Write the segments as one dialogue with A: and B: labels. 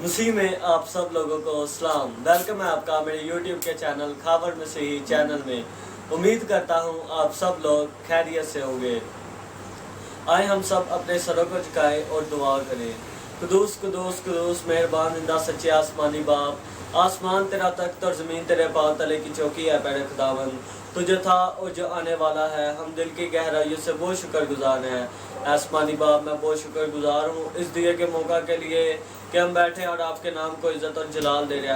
A: مسیح میں آپ سب لوگوں کو سلام۔ ویلکم ہے آپ کا میرے یوٹیوب کے چینل خاور مسیحی چینل میں۔ امید کرتا ہوں آپ سب لوگ خیریت سے ہوں گے۔ آئے ہم سب اپنے سروں کو جھکائیں اور دعا کریں۔ قدوس قدوس قدوس مہربان زندہ سچے آسمانی باپ، آسمان تیرا تخت اور زمین تیرے پاؤں تلے کی چوکی ہے پیرے خداوند۔ تو جو تھا اور جو آنے والا ہے، ہم دل کی گہرائیوں سے بہت شکر گزار ہیں۔ آسمانی باپ، میں بہت شکر گزار ہوں اس دیے کے موقع کے لیے کہ ہم بیٹھے اور آپ کے نام کو عزت اور جلال دے رہے ہیں۔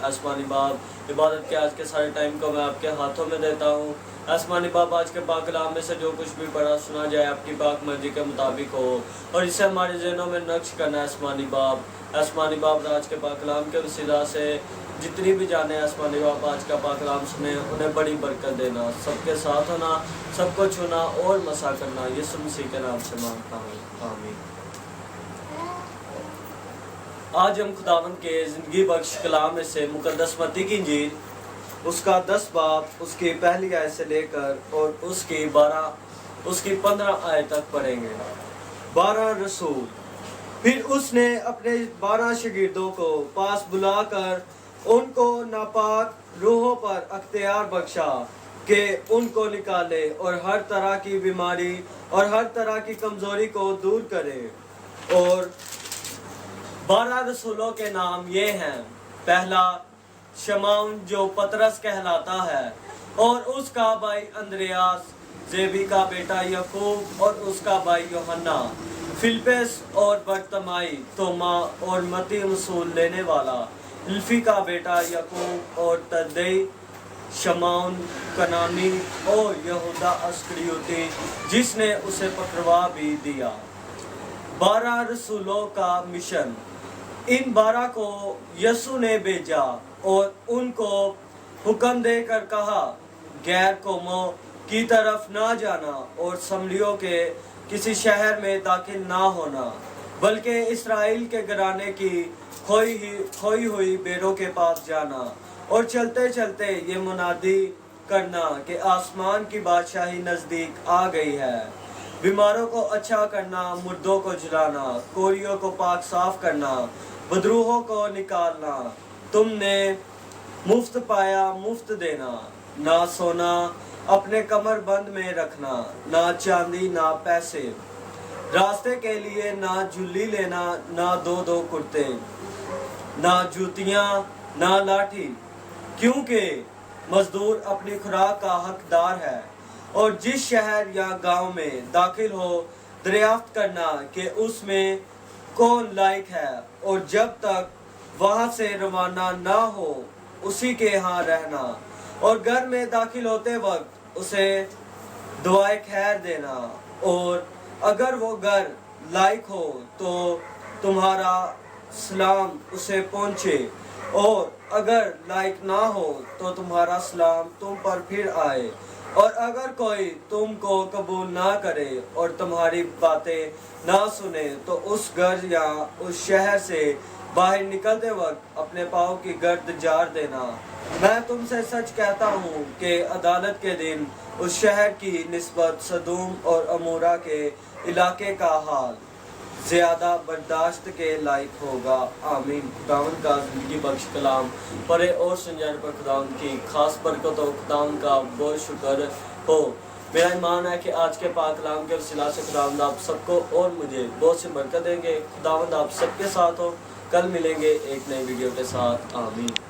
A: آسمانی باپ، عبادت کے آج کے سارے ٹائم کو میں آپ کے ہاتھوں میں دیتا ہوں۔ آسمانی باپ، آج کے پاک کلام میں سے جو کچھ بھی پڑھا سنا جائے آپ کی پاک مرضی کے مطابق ہو اور اسے ہمارے ذہنوں میں نقش کرنا ہے۔ آسمانی باپ، آج کے پاک کلام کے وسیلہ سے جتنی بھی جانے آسمانی باپ آج کا پاک کلام سنیں، انہیں بڑی برکت دینا، سب کے ساتھ ہونا، سب کو چھونا اور مسا کرنا، یسوع مسیح کے نام سے مانگتا ہوں، آمین۔ آج ہم خداوند کے زندگی بخش کلام میں سے مقدس متی کی انجیل اس کا 10 باب اس کی پہلی آیت سے لے کر اور اس کی 15 آیت تک پڑھیں گے۔ 12 رسول۔ پھر اس نے اپنے 12 شاگردوں کو پاس بلا کر ان کو ناپاک روحوں پر اختیار بخشا کہ ان کو نکالے اور ہر طرح کی بیماری اور ہر طرح کی کمزوری کو دور کرے۔ اور 12 رسولوں کے نام یہ ہیں: پہلا شمعون جو پطرس کہلاتا ہے اور اس کا بھائی اندریاس، زیبی کا بیٹا یعقوب اور اس کا بھائی یوحنا، فلپس اور برتمائی، توما اور متی مسول لینے والا، الفی کا بیٹا یعقوب اور تدئی، شمعون کنانی اور یہودا اسکریوتی جس نے اسے پکڑوا بھی دیا۔ 12 رسولوں کا مشن۔ ان 12 کو یسوع نے بھیجا اور ان کو حکم دے کر کہا، غیر قوموں کی طرف نہ جانا اور سامریوں کے کسی شہر میں داخل نہ ہونا، بلکہ اسرائیل کے گھرانے کی کھوئی ہوئی بھیڑوں کے پاس جانا اور چلتے چلتے یہ منادی کرنا کہ آسمان کی بادشاہی نزدیک آ گئی ہے۔ بیماروں کو اچھا کرنا، مردوں کو جلانا، کوڑیوں کو پاک صاف کرنا، بدروحوں کو نکالنا۔ تم نے مفت پایا، مفت دینا۔ نہ سونا اپنے کمر بند میں رکھنا، نہ چاندی، نہ پیسے، راستے کے لیے نہ جھلی لینا، نہ دو کرتے، نہ جوتیاں، نہ لاٹھی، کیونکہ مزدور اپنی خوراک کا حقدار ہے۔ اور جس شہر یا گاؤں میں داخل ہو، دریافت کرنا کہ اس میں کون لائق ہے، اور جب تک وہاں سے روانہ نہ ہو اسی کے ہاں رہنا، اور گھر میں داخل ہوتے وقت اسے دعائے خیر دینا۔ اور اگر وہ گھر لائق ہو تو تمہارا سلام اسے پہنچے، اور اگر لائق نہ ہو تو تمہارا سلام تم پر پھر آئے۔ اور اگر کوئی تم کو قبول نہ کرے اور تمہاری باتیں نہ سنے تو اس گھر یا اس شہر سے باہر نکلتے وقت اپنے پاؤں کی گرد جاڑ دینا۔ میں تم سے سچ کہتا ہوں کہ عدالت کے دن اس شہر کی نسبت سدوم اور عمورہ کے علاقے کا حال زیادہ برداشت کے لائق ہوگا۔ آمین۔ خداوند کا زندگی بخش کلام پڑھے اور سنجانے پر خداوند کی خاص برکت ہو، خداوند کا بہت شکر ہو۔ میرا ایمان ہے کہ آج کے پاک کلام کے وسیلہ سے خداوند آپ سب کو اور مجھے بہت سی برکت دیں گے۔ خداوند آپ سب کے ساتھ ہو۔ کل ملیں گے ایک نئی ویڈیو کے ساتھ۔ آمین۔